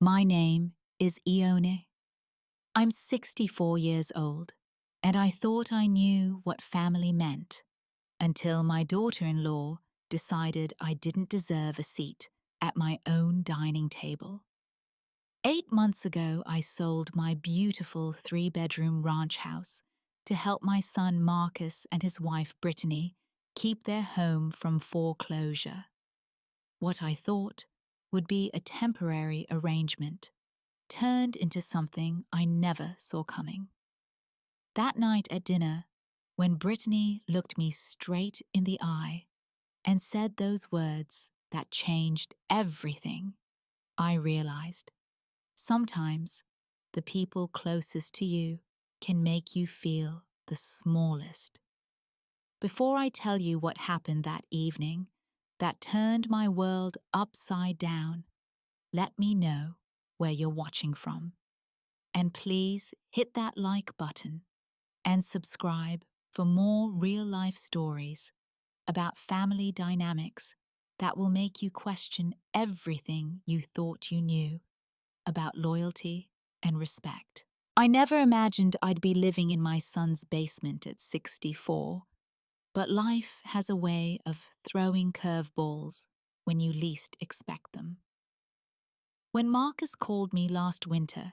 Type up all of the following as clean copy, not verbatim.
My name is Ione. I'm 64 years old, and I thought I knew what family meant until my daughter-in-law decided I didn't deserve a seat at my own dining table. 8 months ago, I sold my beautiful 3-bedroom ranch house to help my son Marcus and his wife Brittany keep their home from foreclosure. What I thought would be a temporary arrangement turned into something I never saw coming. That night at dinner, when Brittany looked me straight in the eye and said those words that changed everything, I realized sometimes the people closest to you can make you feel the smallest. Before I tell you what happened that evening that turned my world upside down, let me know where you're watching from. And please hit that like button and subscribe for more real-life stories about family dynamics that will make you question everything you thought you knew about loyalty and respect. I never imagined I'd be living in my son's basement at 64, but life has a way of throwing curveballs when you least expect them. When Marcus called me last winter,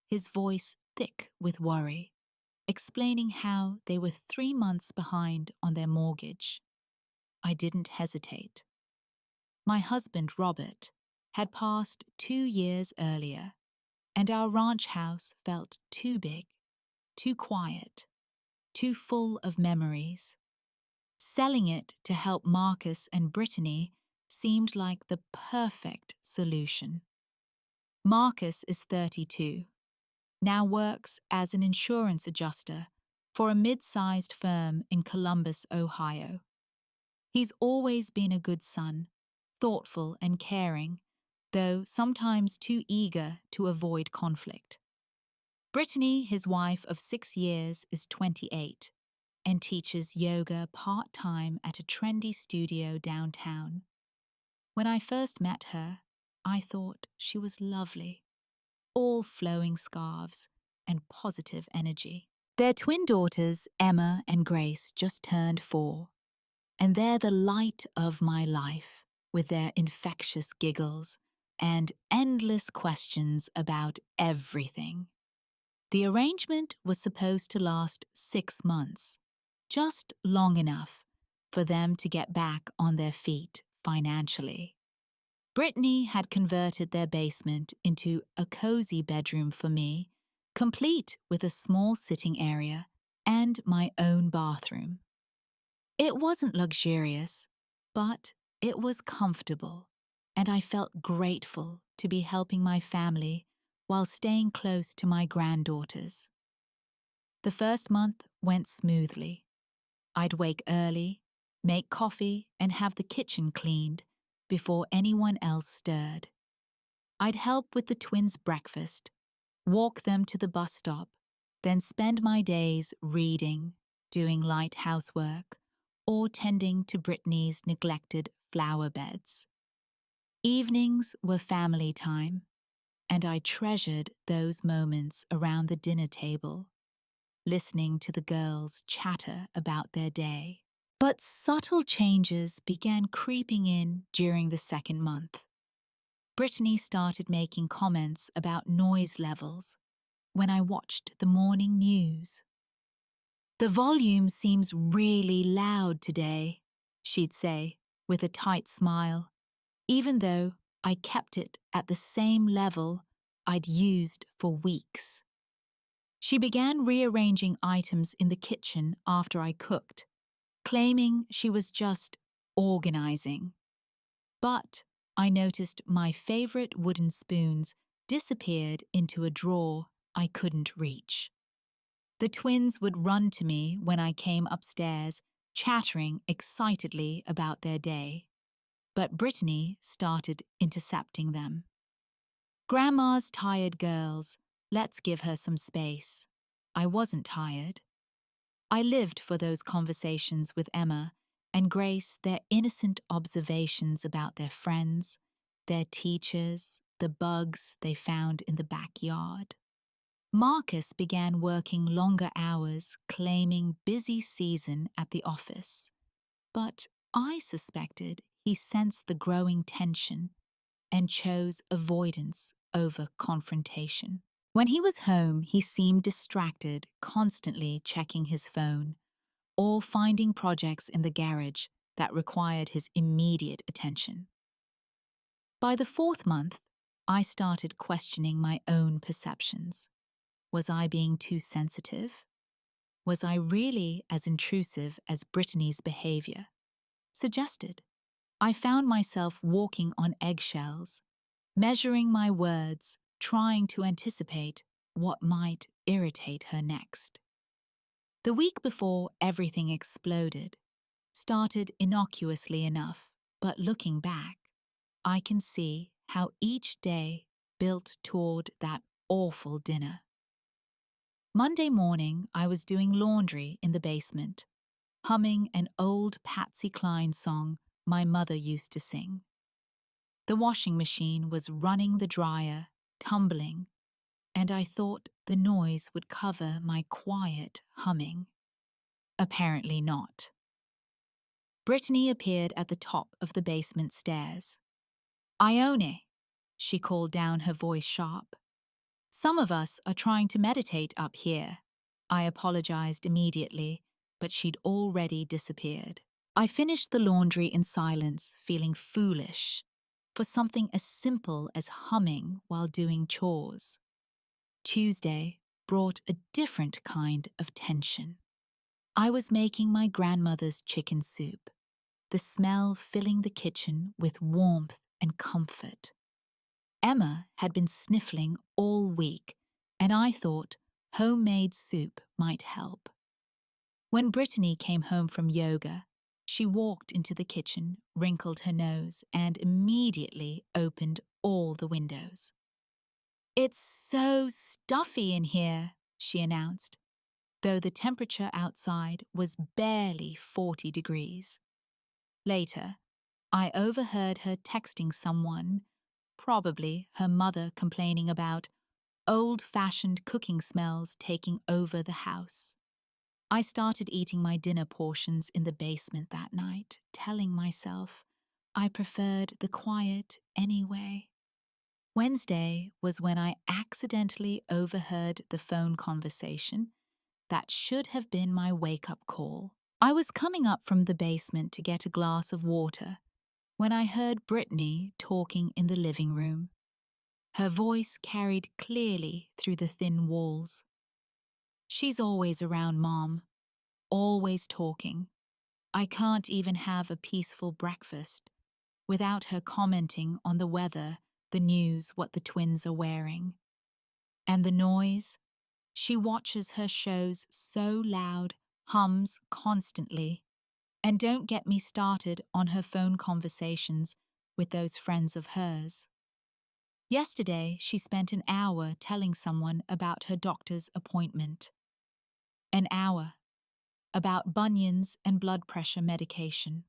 his voice thick with worry, explaining how they were 3 months behind on their mortgage, I didn't hesitate. My husband, Robert, had passed 2 years earlier, and our ranch house felt too big, too quiet, too full of memories. Selling it to help Marcus and Brittany seemed like the perfect solution. Marcus is 32, now works as an insurance adjuster for a mid-sized firm in Columbus, Ohio. He's always been a good son, thoughtful and caring, though sometimes too eager to avoid conflict. Brittany, his wife of 6 years, is 28 and teaches yoga part-time at a trendy studio downtown. When I first met her, I thought she was lovely, all flowing scarves and positive energy. Their twin daughters, Emma and Grace, just turned 4, and they're the light of my life with their infectious giggles and endless questions about everything. The arrangement was supposed to last 6 months, just long enough for them to get back on their feet financially. Brittany had converted their basement into a cozy bedroom for me, complete with a small sitting area and my own bathroom. It wasn't luxurious, but it was comfortable, and I felt grateful to be helping my family while staying close to my granddaughters. The first month went smoothly. I'd wake early, make coffee, and have the kitchen cleaned before anyone else stirred. I'd help with the twins' breakfast, walk them to the bus stop, then spend my days reading, doing light housework, or tending to Brittany's neglected flower beds. Evenings were family time, and I treasured those moments around the dinner table, listening to the girls chatter about their day. But subtle changes began creeping in during the second month. Brittany started making comments about noise levels when I watched the morning news. "The volume seems really loud today," she'd say, with a tight smile, even though I kept it at the same level I'd used for weeks. She began rearranging items in the kitchen after I cooked, claiming she was just organizing. But I noticed my favorite wooden spoons disappeared into a drawer I couldn't reach. The twins would run to me when I came upstairs, chattering excitedly about their day, but Brittany started intercepting them. "Grandma's tired, girls. Let's give her some space." I wasn't tired. I lived for those conversations with Emma and Grace, their innocent observations about their friends, their teachers, the bugs they found in the backyard. Marcus began working longer hours, claiming busy season at the office. But I suspected he sensed the growing tension and chose avoidance over confrontation. When he was home, he seemed distracted, constantly checking his phone or finding projects in the garage that required his immediate attention. By the 4th month, I started questioning my own perceptions. Was I being too sensitive? Was I really as intrusive as Brittany's behavior suggested? I found myself walking on eggshells, measuring my words, trying to anticipate what might irritate her next. The week before everything exploded started innocuously enough, but looking back, I can see how each day built toward that awful dinner. Monday morning, I was doing laundry in the basement, humming an old Patsy Cline song my mother used to sing. The washing machine was running the dryer, tumbling, and I thought the noise would cover my quiet humming. Apparently not. Brittany appeared at the top of the basement stairs. "Ione," she called down, her voice sharp. "Some of us are trying to meditate up here." I apologized immediately, but she'd already disappeared. I finished the laundry in silence, feeling foolish for something as simple as humming while doing chores. Tuesday brought a different kind of tension. I was making my grandmother's chicken soup, the smell filling the kitchen with warmth and comfort. Emma had been sniffling all week, and I thought homemade soup might help. When Brittany came home from yoga, she walked into the kitchen, wrinkled her nose, and immediately opened all the windows. "It's so stuffy in here," she announced, though the temperature outside was barely 40 degrees. Later, I overheard her texting someone, probably her mother, complaining about old-fashioned cooking smells taking over the house. I started eating my dinner portions in the basement that night, telling myself I preferred the quiet anyway. Wednesday was when I accidentally overheard the phone conversation that should have been my wake-up call. I was coming up from the basement to get a glass of water when I heard Brittany talking in the living room. Her voice carried clearly through the thin walls. "She's always around, Mom, always talking. I can't even have a peaceful breakfast without her commenting on the weather, the news, what the twins are wearing. And the noise? She watches her shows so loud, hums constantly. And don't get me started on her phone conversations with those friends of hers. Yesterday, she spent an hour telling someone about her doctor's appointment. An hour about bunions and blood pressure medication.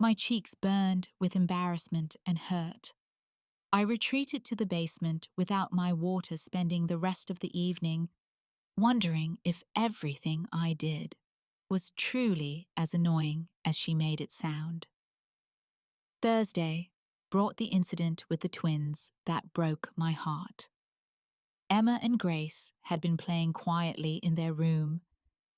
My cheeks burned with embarrassment and hurt. I retreated to the basement without my water, spending the rest of the evening wondering if everything I did was truly as annoying as she made it sound. Thursday brought the incident with the twins that broke my heart. Emma and Grace had been playing quietly in their room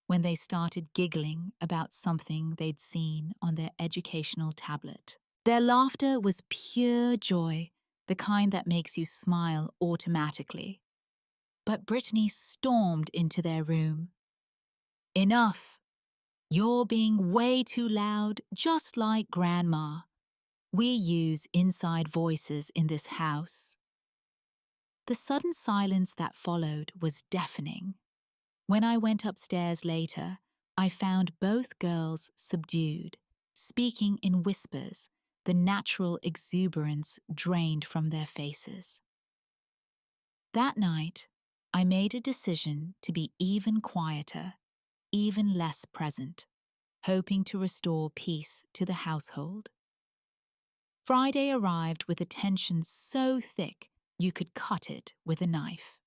when they started giggling about something they'd seen on their educational tablet. Their laughter was pure joy, the kind that makes you smile automatically. But Brittany stormed into their room. "Enough! You're being way too loud, just like Grandma. We use inside voices in this house." The sudden silence that followed was deafening. When I went upstairs later, I found both girls subdued, speaking in whispers, the natural exuberance drained from their faces. That night, I made a decision to be even quieter, even less present, hoping to restore peace to the household. Friday arrived with a tension so thick you could cut it with a knife.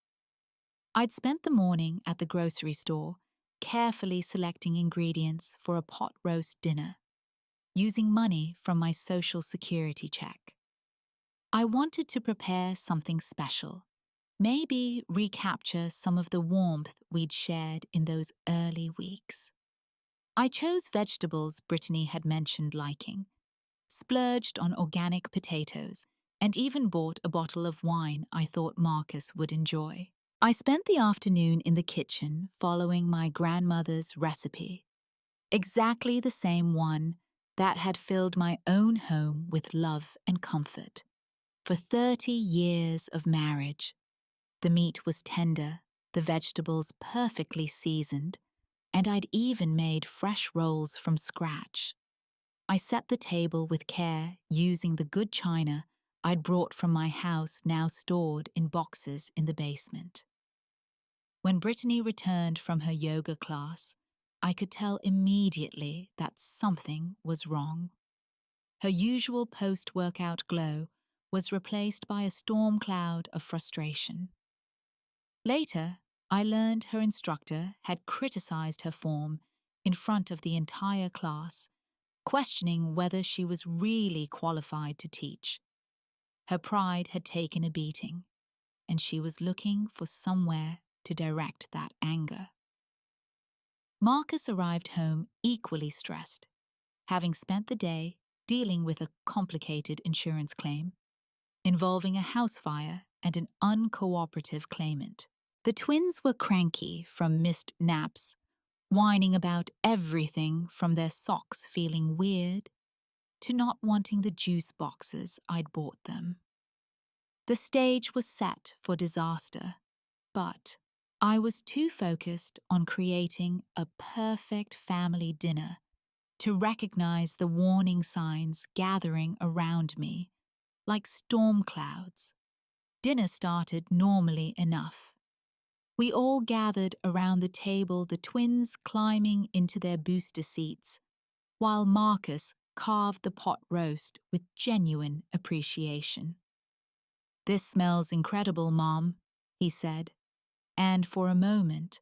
I'd spent the morning at the grocery store, carefully selecting ingredients for a pot roast dinner, using money from my Social Security check. I wanted to prepare something special, maybe recapture some of the warmth we'd shared in those early weeks. I chose vegetables Brittany had mentioned liking, splurged on organic potatoes, and even bought a bottle of wine I thought Marcus would enjoy. I spent the afternoon in the kitchen following my grandmother's recipe, exactly the same one that had filled my own home with love and comfort. For 30 years of marriage, the meat was tender, the vegetables perfectly seasoned, and I'd even made fresh rolls from scratch. I set the table with care using the good china I'd brought from my house, now stored in boxes in the basement. When Brittany returned from her yoga class, I could tell immediately that something was wrong. Her usual post-workout glow was replaced by a storm cloud of frustration. Later, I learned her instructor had criticized her form in front of the entire class, questioning whether she was really qualified to teach. Her pride had taken a beating, and she was looking for somewhere to direct that anger. Marcus arrived home equally stressed, having spent the day dealing with a complicated insurance claim involving a house fire and an uncooperative claimant. The twins were cranky from missed naps, whining about everything from their socks feeling weird to not wanting the juice boxes I'd bought them. The stage was set for disaster, but I was too focused on creating a perfect family dinner to recognize the warning signs gathering around me like storm clouds. Dinner started normally enough. We all gathered around the table, the twins climbing into their booster seats, while Marcus carved the pot roast with genuine appreciation. "This smells incredible, Mom," he said, and for a moment,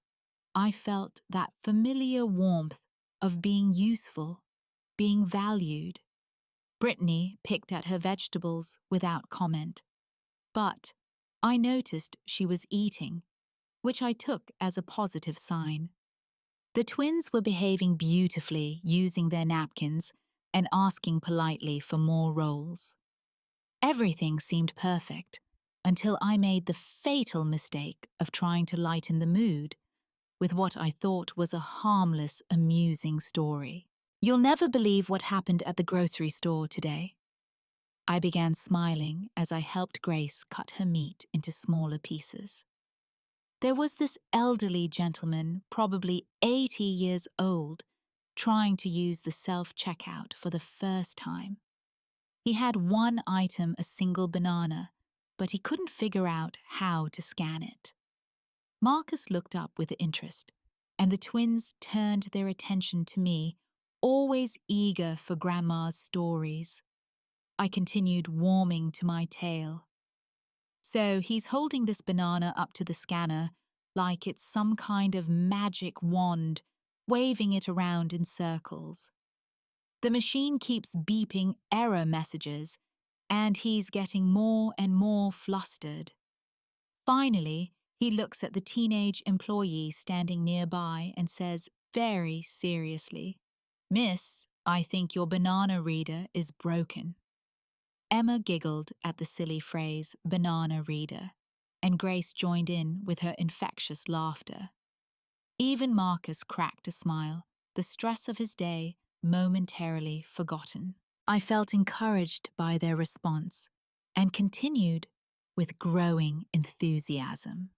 I felt that familiar warmth of being useful, being valued. Brittany picked at her vegetables without comment, but I noticed she was eating, which I took as a positive sign. The twins were behaving beautifully, using their napkins and asking politely for more rolls. Everything seemed perfect until I made the fatal mistake of trying to lighten the mood with what I thought was a harmless, amusing story. "You'll never believe what happened at the grocery store today." I began smiling as I helped Grace cut her meat into smaller pieces. There was this elderly gentleman, probably 80 years old, trying to use the self-checkout for the first time. He had one item, a single banana, but he couldn't figure out how to scan it. Marcus looked up with interest, and the twins turned their attention to me, always eager for Grandma's stories. I continued warming to my tale. "So he's holding this banana up to the scanner like it's some kind of magic wand, waving it around in circles. The machine keeps beeping error messages, and he's getting more and more flustered. Finally, he looks at the teenage employee standing nearby and says very seriously, 'Miss, I think your banana reader is broken.'" Emma giggled at the silly phrase, "banana reader," and Grace joined in with her infectious laughter. Even Marcus cracked a smile, the stress of his day momentarily forgotten. I felt encouraged by their response and continued with growing enthusiasm.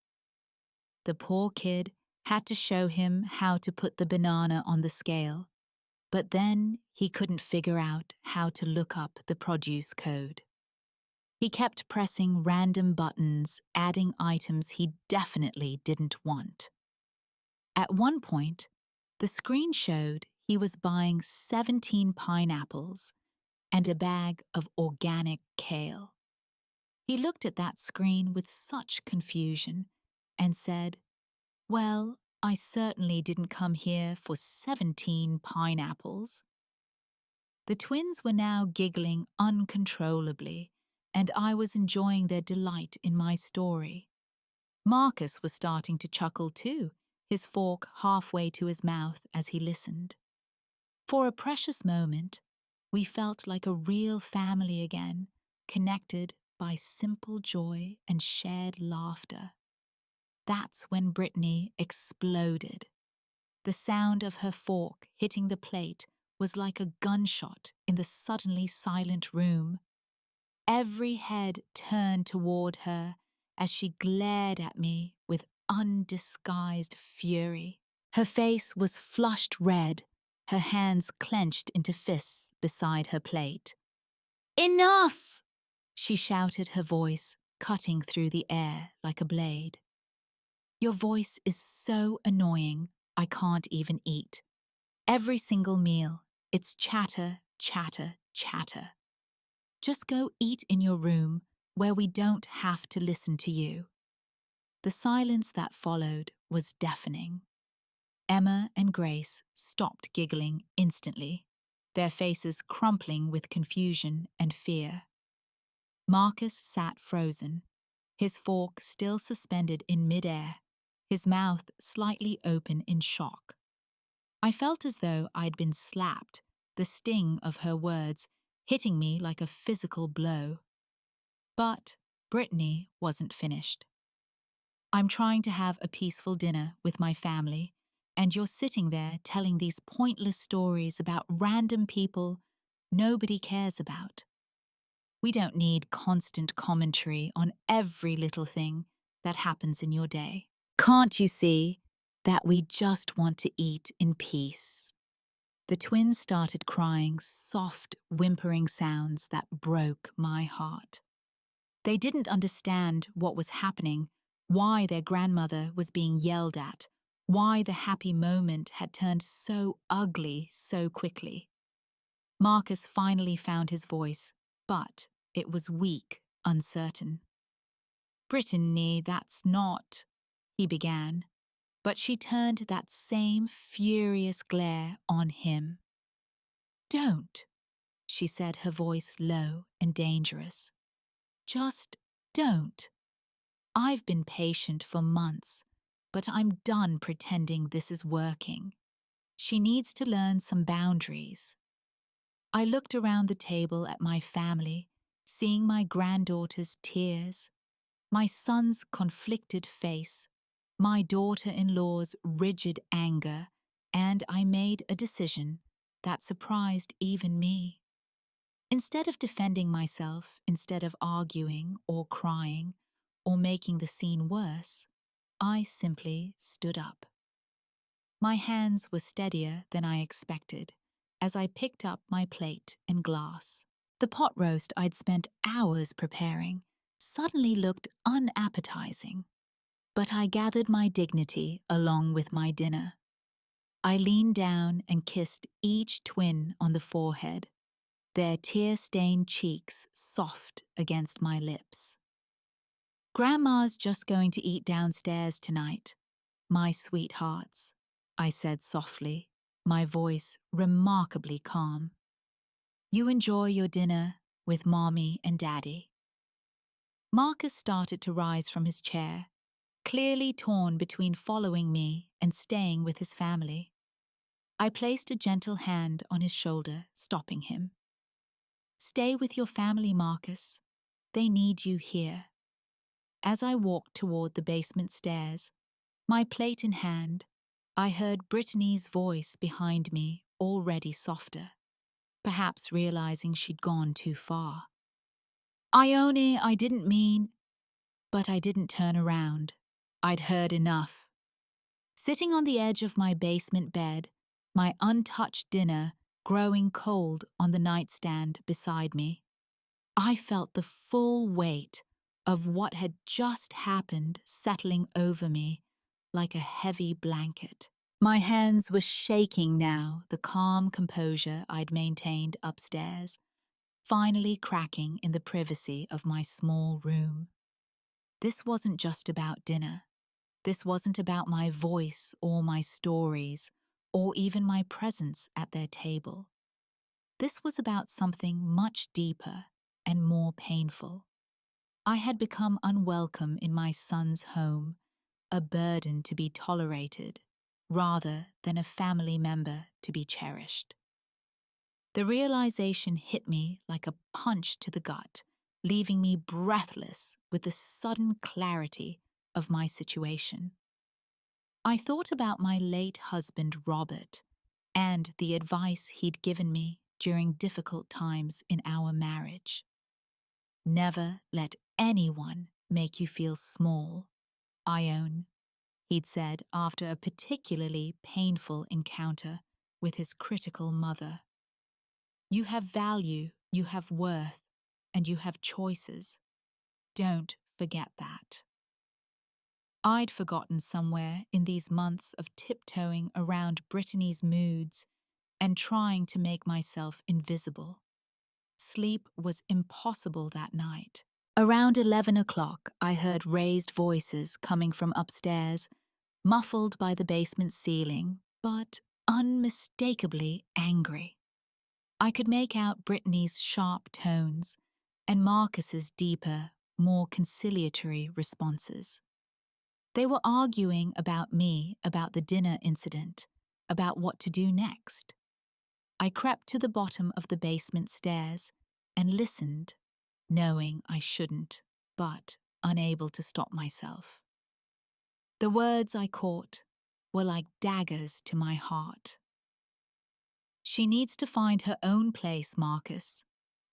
The poor kid had to show him how to put the banana on the scale, but then he couldn't figure out how to look up the produce code. He kept pressing random buttons, adding items he definitely didn't want. At one point, the screen showed he was buying 17 pineapples and a bag of organic kale. He looked at that screen with such confusion and said, "Well, I certainly didn't come here for 17 pineapples." The twins were now giggling uncontrollably, and I was enjoying their delight in my story. Marcus was starting to chuckle too, his fork halfway to his mouth as he listened. For a precious moment, we felt like a real family again, connected by simple joy and shared laughter. That's when Brittany exploded. The sound of her fork hitting the plate was like a gunshot in the suddenly silent room. Every head turned toward her as she glared at me with undisguised fury. Her face was flushed red, her hands clenched into fists beside her plate. "Enough!" she shouted, her voice cutting through the air like a blade. "Your voice is so annoying, I can't even eat. Every single meal, it's chatter, chatter, chatter. Just go eat in your room where we don't have to listen to you." The silence that followed was deafening. Emma and Grace stopped giggling instantly, their faces crumpling with confusion and fear. Marcus sat frozen, his fork still suspended in midair, his mouth slightly open in shock. I felt as though I'd been slapped, the sting of her words hitting me like a physical blow. But Brittany wasn't finished. "I'm trying to have a peaceful dinner with my family, and you're sitting there telling these pointless stories about random people nobody cares about. We don't need constant commentary on every little thing that happens in your day. Can't you see that we just want to eat in peace?" The twins started crying soft, whimpering sounds that broke my heart. They didn't understand what was happening, why their grandmother was being yelled at, why the happy moment had turned so ugly so quickly. Marcus finally found his voice, but it was weak, uncertain. "Brittany, that's not," he began, but she turned that same furious glare on him. "Don't," she said, her voice low and dangerous. "Just don't. I've been patient for months, but I'm done pretending this is working. She needs to learn some boundaries." I looked around the table at my family, seeing my granddaughter's tears, my son's conflicted face, my daughter-in-law's rigid anger, and I made a decision that surprised even me. Instead of defending myself, instead of arguing or crying or making the scene worse, I simply stood up. My hands were steadier than I expected as I picked up my plate and glass. The pot roast I'd spent hours preparing suddenly looked unappetizing, but I gathered my dignity along with my dinner. I leaned down and kissed each twin on the forehead, their tear-stained cheeks soft against my lips. "Grandma's just going to eat downstairs tonight, my sweethearts," I said softly, my voice remarkably calm. "You enjoy your dinner with Mommy and Daddy." Marcus started to rise from his chair, clearly torn between following me and staying with his family. I placed a gentle hand on his shoulder, stopping him. "Stay with your family, Marcus. They need you here." As I walked toward the basement stairs, my plate in hand, I heard Brittany's voice behind me, already softer, perhaps realizing she'd gone too far. "Ione, I didn't mean—" But I didn't turn around. I'd heard enough. Sitting on the edge of my basement bed, my untouched dinner growing cold on the nightstand beside me, I felt the full weight of what had just happened settling over me like a heavy blanket. My hands were shaking now, the calm composure I'd maintained upstairs finally cracking in the privacy of my small room. This wasn't just about dinner. This wasn't about my voice or my stories or even my presence at their table. This was about something much deeper and more painful. I had become unwelcome in my son's home, a burden to be tolerated, rather than a family member to be cherished. The realization hit me like a punch to the gut, leaving me breathless with the sudden clarity of my situation. I thought about my late husband, Robert, and the advice he'd given me during difficult times in our marriage. Never let anyone make you feel small, Ione, he'd said after a particularly painful encounter with his critical mother. You have value, you have worth, and you have choices. Don't forget that. I'd forgotten somewhere in these months of tiptoeing around Brittany's moods and trying to make myself invisible. Sleep was impossible that night. Around 11 o'clock, I heard raised voices coming from upstairs, muffled by the basement ceiling, but unmistakably angry. I could make out Brittany's sharp tones and Marcus's deeper, more conciliatory responses. They were arguing about me, about the dinner incident, about what to do next. I crept to the bottom of the basement stairs and listened, knowing I shouldn't, but unable to stop myself. The words I caught were like daggers to my heart. She needs to find her own place, Marcus,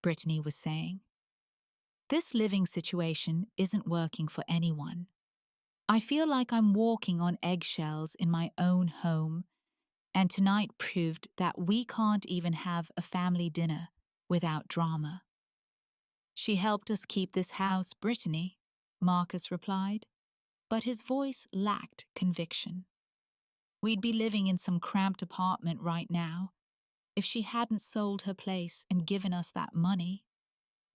Brittany was saying. This living situation isn't working for anyone. I feel like I'm walking on eggshells in my own home, and tonight proved that we can't even have a family dinner without drama. She helped us keep this house, Brittany, Marcus replied, but his voice lacked conviction. We'd be living in some cramped apartment right now if she hadn't sold her place and given us that money.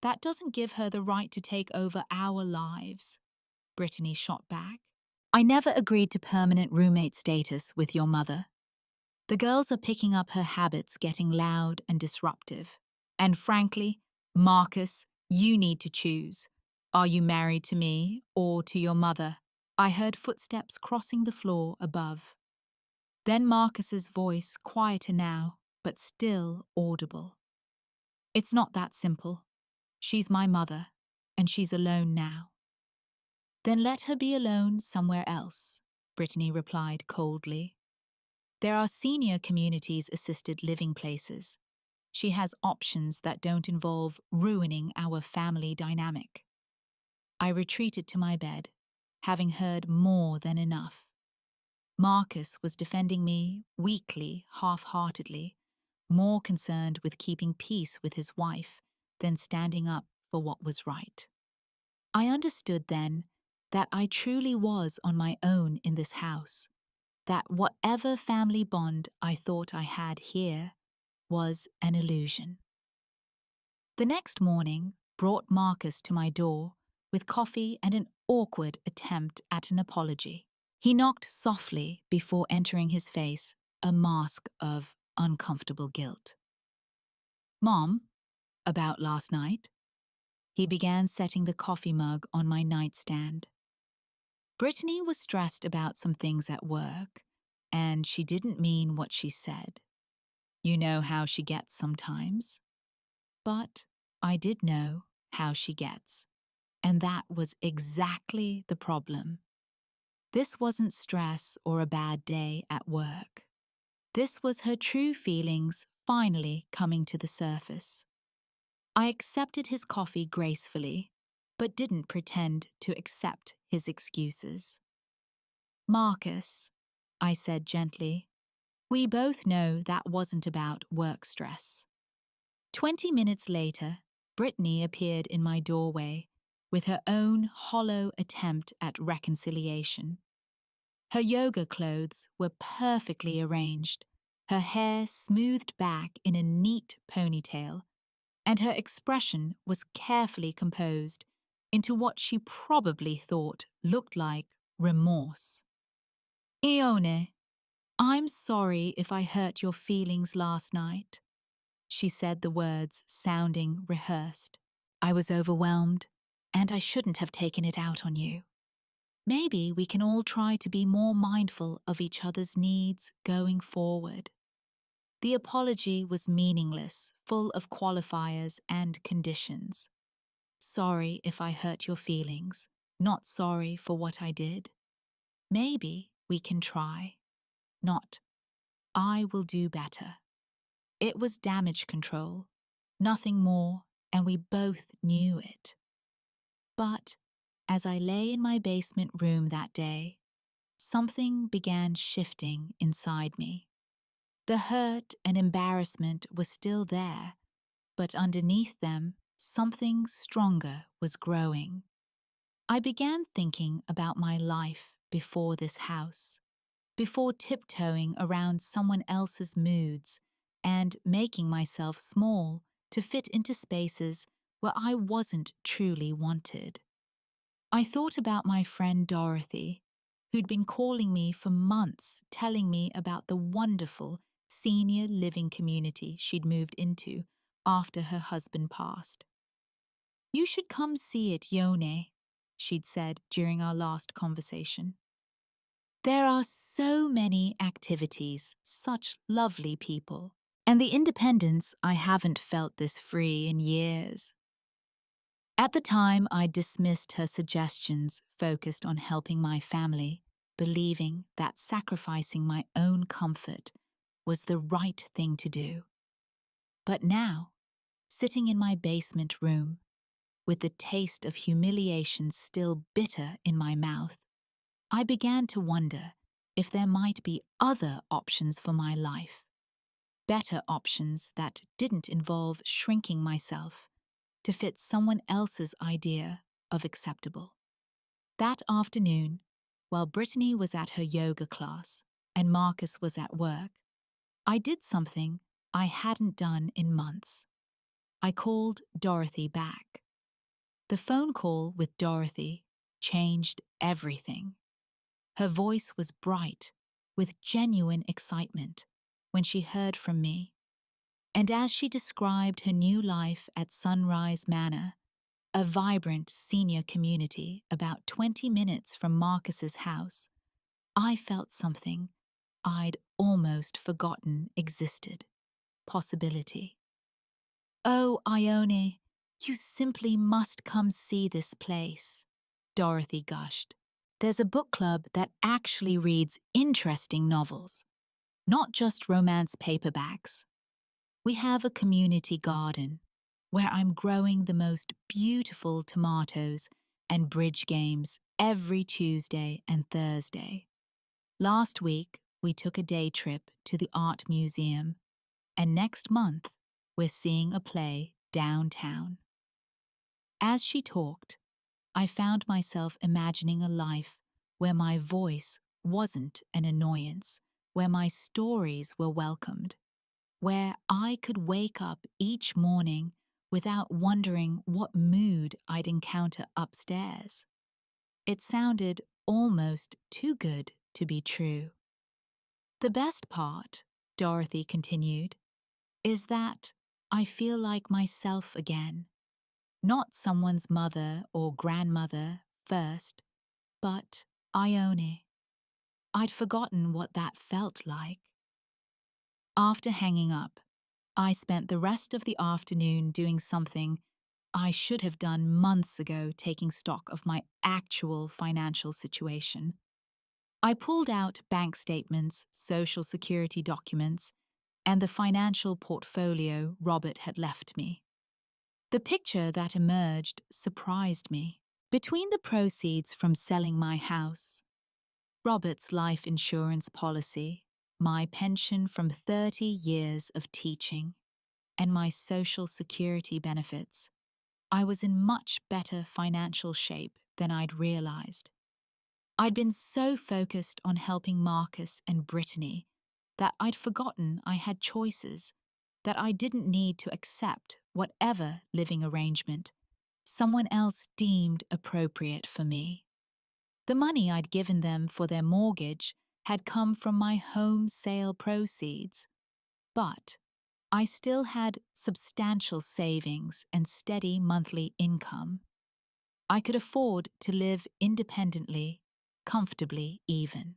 That doesn't give her the right to take over our lives, Brittany shot back. I never agreed to permanent roommate status with your mother. The girls are picking up her habits, getting loud and disruptive. And frankly, Marcus, you need to choose. Are you married to me or to your mother? I heard footsteps crossing the floor above. Then Marcus's voice, quieter now, but still audible. It's not that simple. She's my mother, and she's alone now. Then let her be alone somewhere else, Brittany replied coldly. There are senior communities assisted living places. She has options that don't involve ruining our family dynamic. I retreated to my bed, having heard more than enough. Marcus was defending me weakly, half-heartedly, more concerned with keeping peace with his wife than standing up for what was right. I understood then that I truly was on my own in this house, that whatever family bond I thought I had here was an illusion. The next morning brought Marcus to my door with coffee and an awkward attempt at an apology. He knocked softly before entering his face a mask of uncomfortable guilt. Mom, about last night? He began setting the coffee mug on my nightstand. Brittany was stressed about some things at work, and she didn't mean what she said. You know how she gets sometimes. But I did know how she gets, and that was exactly the problem. This wasn't stress or a bad day at work. This was her true feelings finally coming to the surface. I accepted his coffee gracefully, but didn't pretend to accept his excuses. Marcus, I said gently, we both know that wasn't about work stress. 20 minutes later, Brittany appeared in my doorway with her own hollow attempt at reconciliation. Her yoga clothes were perfectly arranged, her hair smoothed back in a neat ponytail, and her expression was carefully composed into what she probably thought looked like remorse. Ione, I'm sorry if I hurt your feelings last night. She said the words sounding rehearsed. I was overwhelmed, and I shouldn't have taken it out on you. Maybe we can all try to be more mindful of each other's needs going forward. The apology was meaningless, full of qualifiers and conditions. Sorry if I hurt your feelings, not sorry for what I did. Maybe we can try. Not, I will do better. It was damage control, nothing more, and we both knew it. But as I lay in my basement room that day, something began shifting inside me. The hurt and embarrassment was still there, but underneath them, something stronger was growing. I began thinking about my life before this house, before tiptoeing around someone else's moods and making myself small to fit into spaces where I wasn't truly wanted. I thought about my friend Dorothy, who'd been calling me for months, telling me about the wonderful senior living community she'd moved into after her husband passed. You should come see it, Yone, she'd said during our last conversation. There are so many activities, such lovely people, and the independence I haven't felt this free in years. At the time, I dismissed her suggestions focused on helping my family, believing that sacrificing my own comfort was the right thing to do. But now, sitting in my basement room, with the taste of humiliation still bitter in my mouth, I began to wonder if there might be other options for my life, better options that didn't involve shrinking myself to fit someone else's idea of acceptable. That afternoon, while Brittany was at her yoga class and Marcus was at work, I did something I hadn't done in months. I called Dorothy back. The phone call with Dorothy changed everything. Her voice was bright, with genuine excitement, when she heard from me. And as she described her new life at Sunrise Manor, a vibrant senior community about 20 minutes from Marcus's house, I felt something I'd almost forgotten existed. Possibility. Oh, Ione, you simply must come see this place, Dorothy gushed. There's a book club that actually reads interesting novels, not just romance paperbacks. We have a community garden where I'm growing the most beautiful tomatoes and bridge games every Tuesday and Thursday. Last week, we took a day trip to the art museum, and next month, we're seeing a play downtown. As she talked, I found myself imagining a life where my voice wasn't an annoyance, where my stories were welcomed, where I could wake up each morning without wondering what mood I'd encounter upstairs. It sounded almost too good to be true. The best part, Dorothy continued, is that I feel like myself again. Not someone's mother or grandmother first, but Ione. I'd forgotten what that felt like. After hanging up, I spent the rest of the afternoon doing something I should have done months ago, taking stock of my actual financial situation. I pulled out bank statements, social security documents, and the financial portfolio Robert had left me. The picture that emerged surprised me. Between the proceeds from selling my house, Robert's life insurance policy, my pension from 30 years of teaching, and my social security benefits, I was in much better financial shape than I'd realized. I'd been so focused on helping Marcus and Brittany that I'd forgotten I had choices, that I didn't need to accept whatever living arrangement someone else deemed appropriate for me. The money I'd given them for their mortgage had come from my home sale proceeds, but I still had substantial savings and steady monthly income. I could afford to live independently, comfortably even.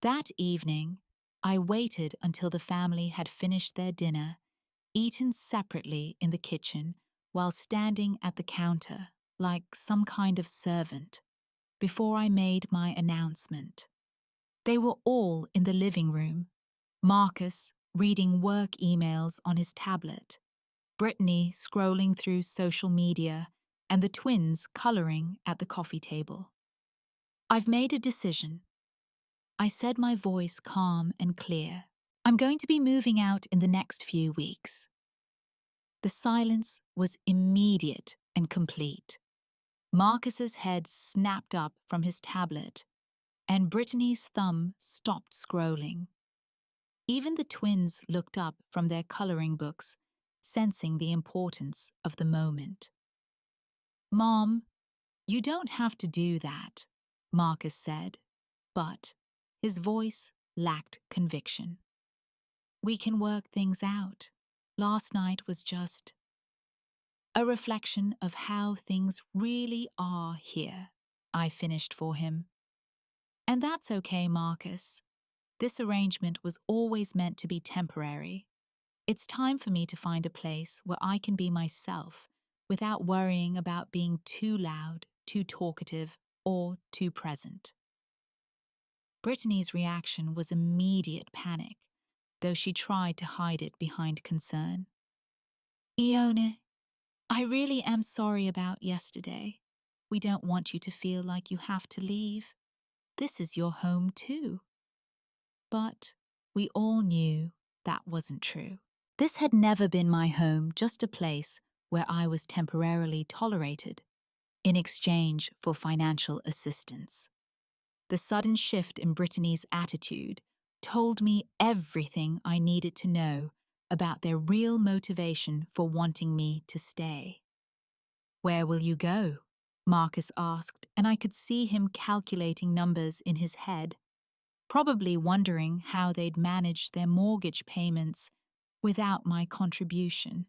That evening, I waited until the family had finished their dinner, eaten separately in the kitchen while standing at the counter like some kind of servant, before I made my announcement. They were all in the living room, Marcus reading work emails on his tablet, Brittany scrolling through social media, and the twins coloring at the coffee table. "I've made a decision," I said, my voice calm and clear. "I'm going to be moving out in the next few weeks." The silence was immediate and complete. Marcus's head snapped up from his tablet, and Brittany's thumb stopped scrolling. Even the twins looked up from their coloring books, sensing the importance of the moment. "Mom, you don't have to do that," Marcus said, but his voice lacked conviction. "We can work things out. Last night was just a reflection of how things really are here," I finished for him. "And that's okay, Marcus. This arrangement was always meant to be temporary. It's time for me to find a place where I can be myself without worrying about being too loud, too talkative, or too present." Brittany's reaction was immediate panic, though she tried to hide it behind concern. "Ione, I really am sorry about yesterday. We don't want you to feel like you have to leave. This is your home too." But we all knew that wasn't true. This had never been my home, just a place where I was temporarily tolerated in exchange for financial assistance. The sudden shift in Brittany's attitude told me everything I needed to know about their real motivation for wanting me to stay. "Where will you go?" Marcus asked, and I could see him calculating numbers in his head, probably wondering how they'd manage their mortgage payments without my contribution.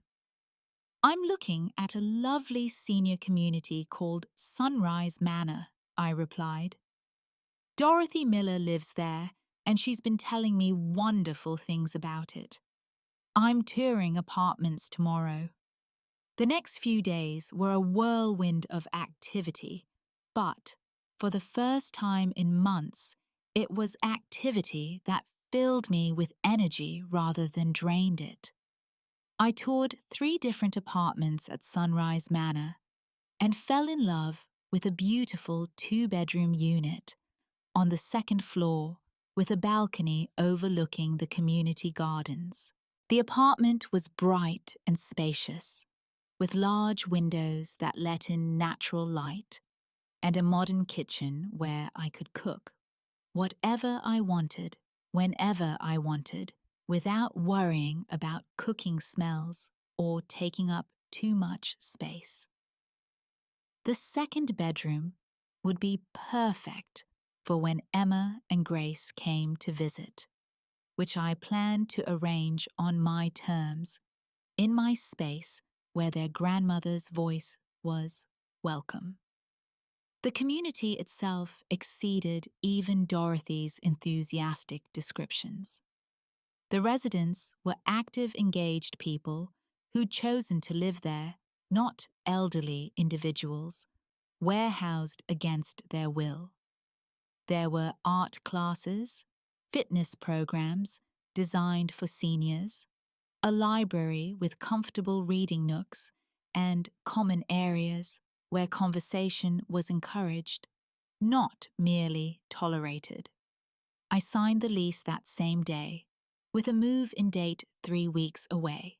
"I'm looking at a lovely senior community called Sunrise Manor," I replied. "Dorothy Miller lives there, and she's been telling me wonderful things about it. I'm touring apartments tomorrow." The next few days were a whirlwind of activity, but for the first time in months, it was activity that filled me with energy rather than drained it. I toured 3 different apartments at Sunrise Manor and fell in love with a beautiful 2-bedroom unit on the 2nd floor with a balcony overlooking the community gardens. The apartment was bright and spacious, with large windows that let in natural light and a modern kitchen where I could cook whatever I wanted, whenever I wanted, without worrying about cooking smells or taking up too much space. The 2nd bedroom would be perfect for when Emma and Grace came to visit, which I planned to arrange on my terms, in my space where their grandmother's voice was welcome. The community itself exceeded even Dorothy's enthusiastic descriptions. The residents were active, engaged people who'd chosen to live there, not elderly individuals, warehoused against their will. There were art classes, fitness programs designed for seniors, a library with comfortable reading nooks, and common areas where conversation was encouraged, not merely tolerated. I signed the lease that same day, with a move-in date 3 weeks away.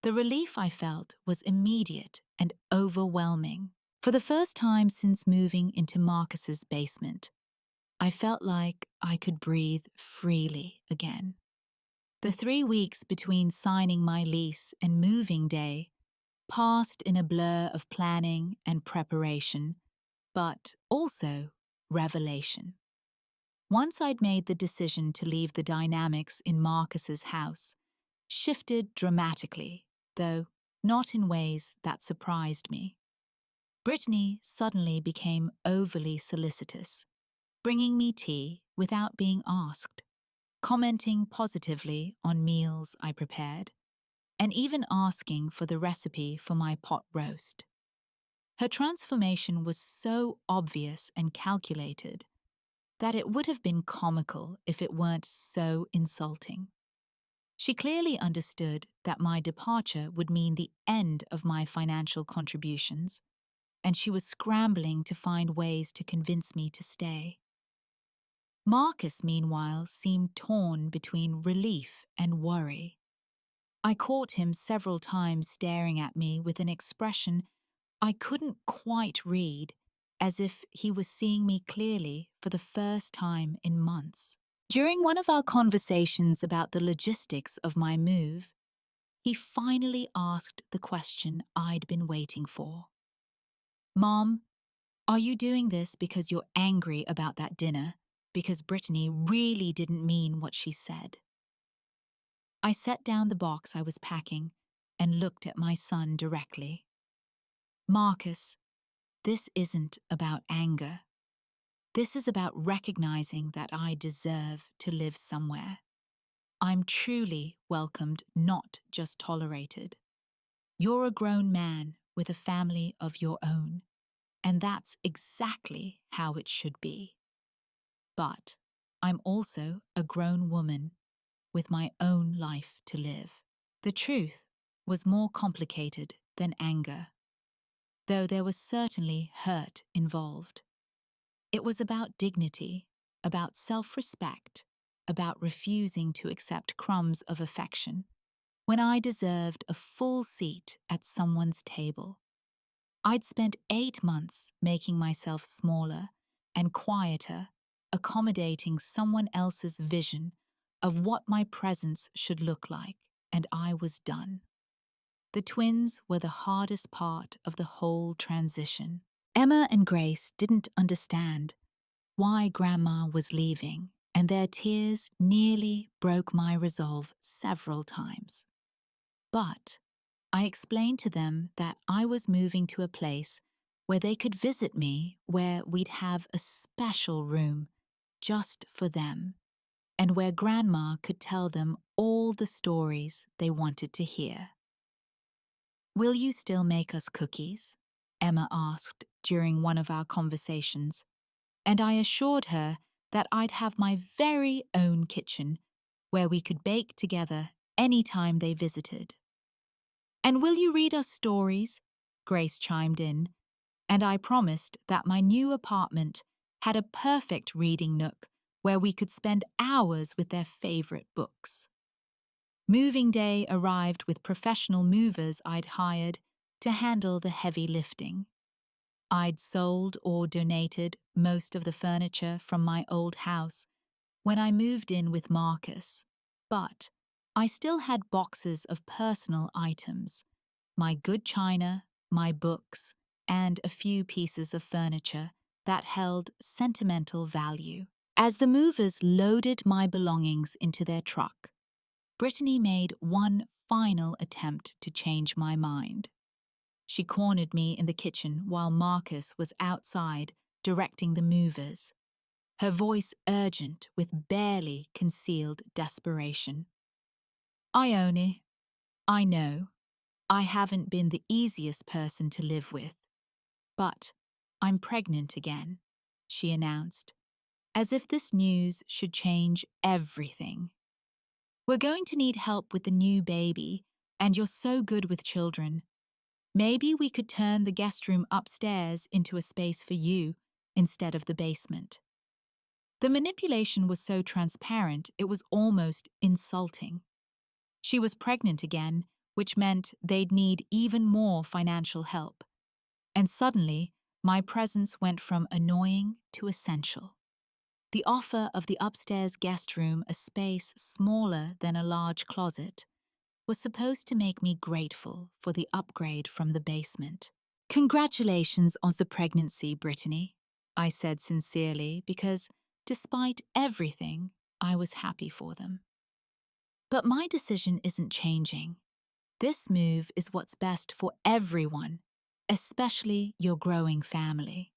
The relief I felt was immediate and overwhelming. For the first time since moving into Marcus's basement, I felt like I could breathe freely again. The 3 weeks between signing my lease and moving day passed in a blur of planning and preparation, but also revelation. Once I'd made the decision to leave, the dynamics in Marcus's house shifted dramatically, though not in ways that surprised me. Brittany suddenly became overly solicitous, bringing me tea without being asked, commenting positively on meals I prepared, and even asking for the recipe for my pot roast. Her transformation was so obvious and calculated that it would have been comical if it weren't so insulting. She clearly understood that my departure would mean the end of my financial contributions, and she was scrambling to find ways to convince me to stay. Marcus, meanwhile, seemed torn between relief and worry. I caught him several times staring at me with an expression I couldn't quite read, as if he was seeing me clearly for the first time in months. During one of our conversations about the logistics of my move, he finally asked the question I'd been waiting for. "Mom, are you doing this because you're angry about that dinner, because Brittany really didn't mean what she said?" I set down the box I was packing and looked at my son directly. "Marcus, this isn't about anger. This is about recognizing that I deserve to live somewhere. I'm truly welcomed, not just tolerated. You're a grown man with a family of your own, and that's exactly how it should be. But I'm also a grown woman with my own life to live." The truth was more complicated than anger, though there was certainly hurt involved. It was about dignity, about self-respect, about refusing to accept crumbs of affection when I deserved a full seat at someone's table. I'd spent 8 months making myself smaller and quieter, accommodating someone else's vision of what my presence should look like, and I was done. The twins were the hardest part of the whole transition. Emma and Grace didn't understand why Grandma was leaving, and their tears nearly broke my resolve several times. But I explained to them that I was moving to a place where they could visit me, where we'd have a special room just for them, and where Grandma could tell them all the stories they wanted to hear. "Will you still make us cookies?" Emma asked during one of our conversations, and I assured her that I'd have my very own kitchen where we could bake together any time they visited. "And will you read us stories?" Grace chimed in, and I promised that my new apartment had a perfect reading nook where we could spend hours with their favorite books. Moving day arrived with professional movers I'd hired to handle the heavy lifting. I'd sold or donated most of the furniture from my old house when I moved in with Marcus, but I still had boxes of personal items, my good china, my books, and a few pieces of furniture that held sentimental value. As the movers loaded my belongings into their truck, Brittany made one final attempt to change my mind. She cornered me in the kitchen while Marcus was outside directing the movers, her voice urgent with barely concealed desperation. "Ione, I know I haven't been the easiest person to live with, but I'm pregnant again," she announced, as if this news should change everything. "We're going to need help with the new baby, and you're so good with children. Maybe we could turn the guest room upstairs into a space for you instead of the basement." The manipulation was so transparent it was almost insulting. She was pregnant again, which meant they'd need even more financial help. And suddenly, my presence went from annoying to essential. The offer of the upstairs guest room, a space smaller than a large closet, was supposed to make me grateful for the upgrade from the basement. "Congratulations on the pregnancy, Brittany," I said sincerely because, despite everything, I was happy for them. "But my decision isn't changing. This move is what's best for everyone, especially your growing family."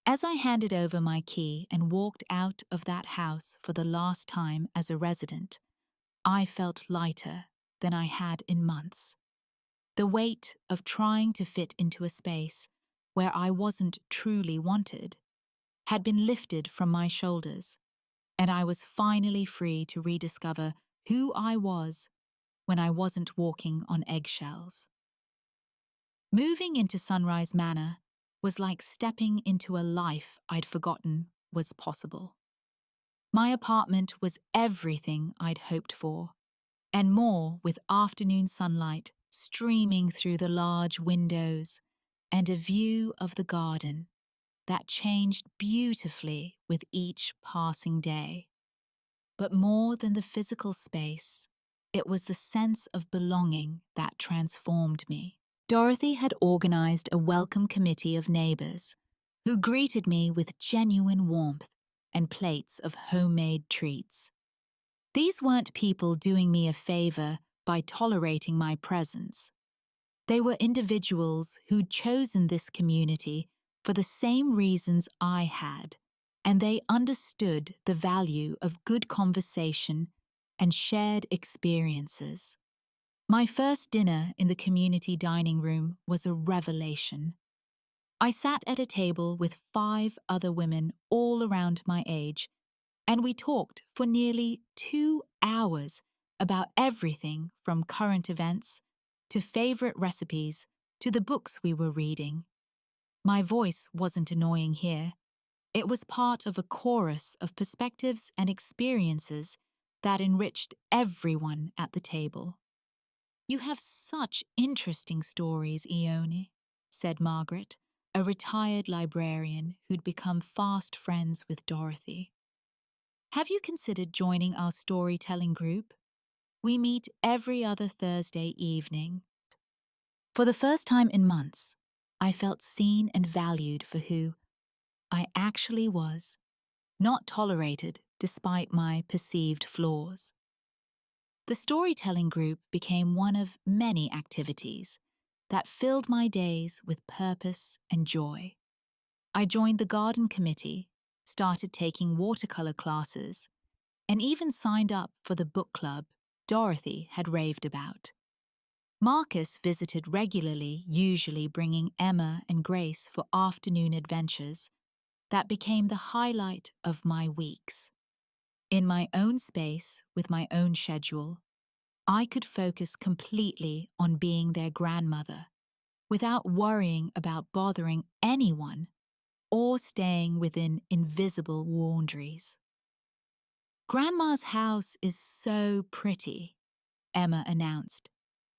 As I handed over my key and walked out of that house for the last time as a resident, I felt lighter than I had in months. The weight of trying to fit into a space where I wasn't truly wanted had been lifted from my shoulders, and I was finally free to rediscover who I was when I wasn't walking on eggshells. Moving into Sunrise Manor was like stepping into a life I'd forgotten was possible. My apartment was everything I'd hoped for, and more, with afternoon sunlight streaming through the large windows and a view of the garden that changed beautifully with each passing day. But more than the physical space, it was the sense of belonging that transformed me. Dorothy had organized a welcome committee of neighbors who greeted me with genuine warmth and plates of homemade treats. These weren't people doing me a favor by tolerating my presence. They were individuals who'd chosen this community for the same reasons I had, and they understood the value of good conversation and shared experiences. My first dinner in the community dining room was a revelation. I sat at a table with 5 other women all around my age, and we talked for nearly 2 hours about everything from current events to favorite recipes to the books we were reading. My voice wasn't annoying here. It was part of a chorus of perspectives and experiences that enriched everyone at the table. "You have such interesting stories, Ione," said Margaret, a retired librarian who'd become fast friends with Dorothy. "Have you considered joining our storytelling group? We meet every other Thursday evening." For the first time in months, I felt seen and valued for who I actually was, not tolerated despite my perceived flaws. The storytelling group became one of many activities that filled my days with purpose and joy. I joined the garden committee, started taking watercolor classes, and even signed up for the book club Dorothy had raved about. Marcus visited regularly, usually bringing Emma and Grace for afternoon adventures that became the highlight of my weeks. In my own space, with my own schedule, I could focus completely on being their grandmother without worrying about bothering anyone or staying within invisible boundaries. "Grandma's house is so pretty," Emma announced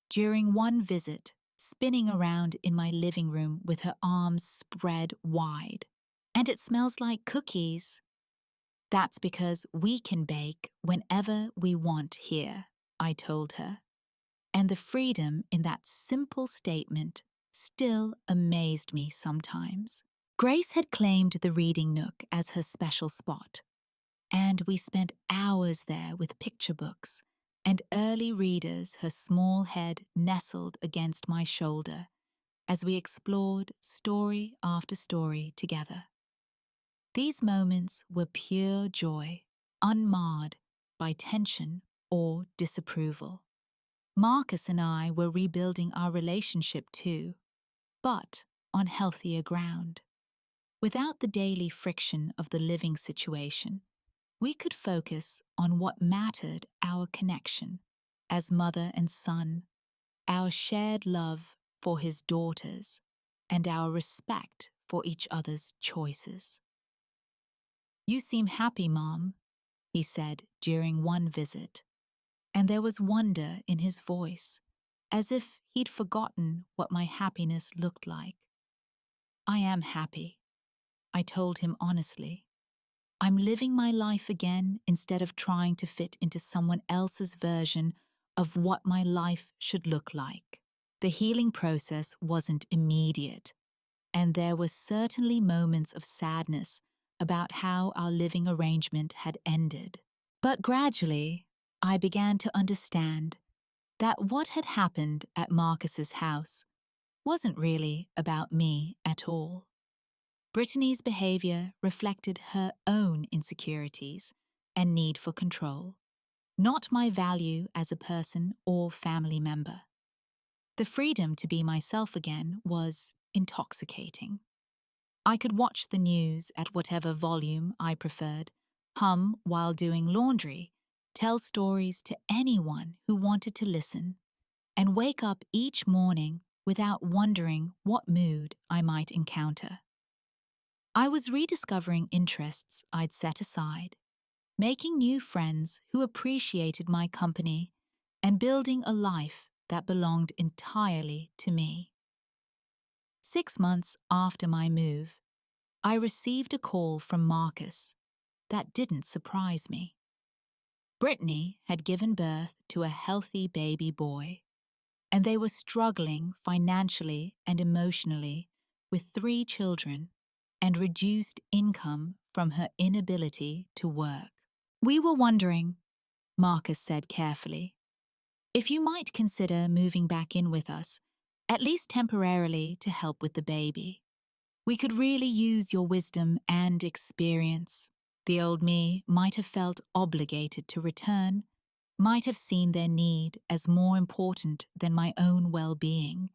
during one visit, spinning around in my living room with her arms spread wide. "And it smells like cookies." "That's because we can bake whenever we want here," I told her. And the freedom in that simple statement still amazed me sometimes. Grace had claimed the reading nook as her special spot, and we spent hours there with picture books and early readers, her small head nestled against my shoulder as we explored story after story together. These moments were pure joy, unmarred by tension or disapproval. Marcus and I were rebuilding our relationship too, but on healthier ground. Without the daily friction of the living situation, we could focus on what mattered: our connection as mother and son, our shared love for his daughters, and our respect for each other's choices. "You seem happy, Mom," he said during one visit, and there was wonder in his voice, as if he'd forgotten what my happiness looked like. "I am happy," I told him honestly. I'm living my life again instead of trying to fit into someone else's version of what my life should look like. The healing process wasn't immediate, and there were certainly moments of sadness about how our living arrangement had ended. But gradually, I began to understand that what had happened at Marcus's house wasn't really about me at all. Brittany's behavior reflected her own insecurities and need for control, not my value as a person or family member. The freedom to be myself again was intoxicating. I could watch the news at whatever volume I preferred, hum while doing laundry, tell stories to anyone who wanted to listen, and wake up each morning without wondering what mood I might encounter. I was rediscovering interests I'd set aside, making new friends who appreciated my company, and building a life that belonged entirely to me. 6 months after my move, I received a call from Marcus that didn't surprise me. Brittany had given birth to a healthy baby boy, and they were struggling financially and emotionally with 3 children and reduced income from her inability to work. "We were wondering," Marcus said carefully, "if you might consider moving back in with us, at least temporarily to help with the baby. We could really use your wisdom and experience." The old me might have felt obligated to return, might have seen their need as more important than my own well-being.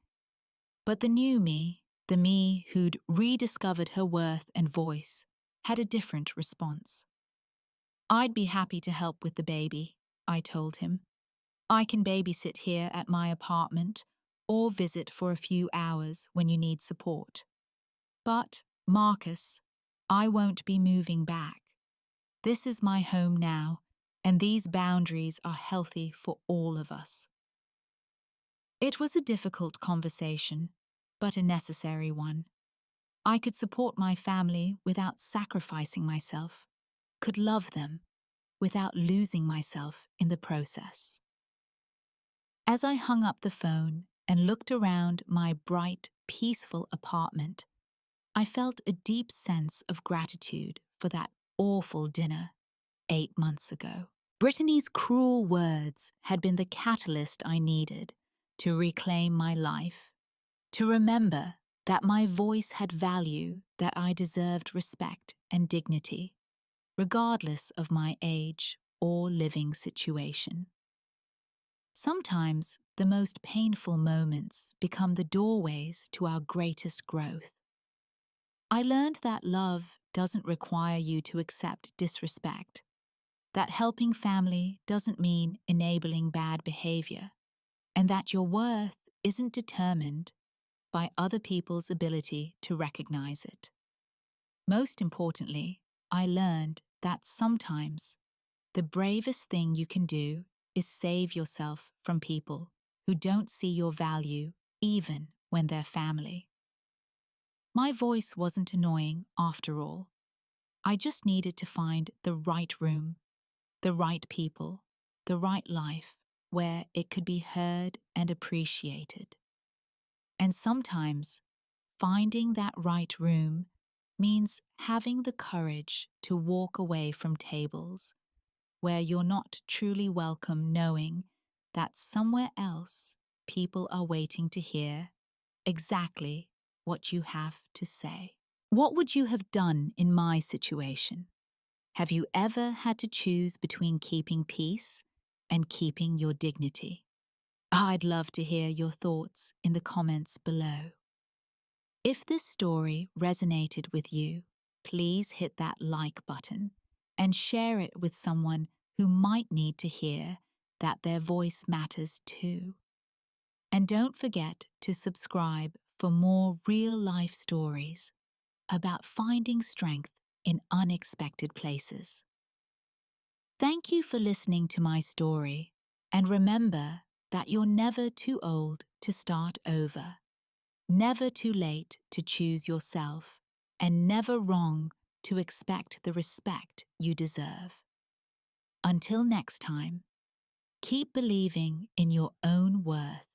But the new me, the me who'd rediscovered her worth and voice, had a different response. "I'd be happy to help with the baby," I told him. "I can babysit here at my apartment or visit for a few hours when you need support. But, Marcus, I won't be moving back. This is my home now, and these boundaries are healthy for all of us." It was a difficult conversation, but a necessary one. I could support my family without sacrificing myself, could love them without losing myself in the process. As I hung up the phone and looked around my bright, peaceful apartment, I felt a deep sense of gratitude for that awful dinner 8 months ago. Brittany's cruel words had been the catalyst I needed to reclaim my life, to remember that my voice had value, that I deserved respect and dignity, regardless of my age or living situation. Sometimes the most painful moments become the doorways to our greatest growth. I learned that love doesn't require you to accept disrespect, that helping family doesn't mean enabling bad behavior, and that your worth isn't determined by other people's ability to recognize it. Most importantly, I learned that sometimes the bravest thing you can do is save yourself from people who don't see your value even when they're family. My voice wasn't annoying after all. I just needed to find the right room, the right people, the right life where it could be heard and appreciated. And sometimes finding that right room means having the courage to walk away from tables where you're not truly welcome, knowing that somewhere else people are waiting to hear exactly what you have to say. What would you have done in my situation? Have you ever had to choose between keeping peace and keeping your dignity? I'd love to hear your thoughts in the comments below. If this story resonated with you, please hit that like button and share it with someone who might need to hear that their voice matters too. And don't forget to subscribe for more real-life stories about finding strength in unexpected places. Thank you for listening to my story, and remember that you're never too old to start over, never too late to choose yourself, and never wrong to expect the respect you deserve. Until next time, keep believing in your own worth